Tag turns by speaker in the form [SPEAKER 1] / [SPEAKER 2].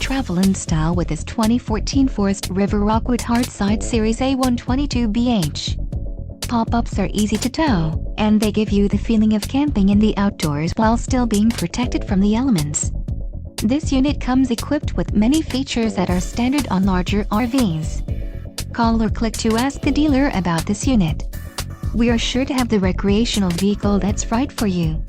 [SPEAKER 1] Travel in style with this 2014 Forest River Rockwood Hardside Series A122BH. Pop-ups are easy to tow, and they give you the feeling of camping in the outdoors while still being protected from the elements. This unit comes equipped with many features that are standard on larger RVs. Call or click to ask the dealer about this unit. We are sure to have the recreational vehicle that's right for you.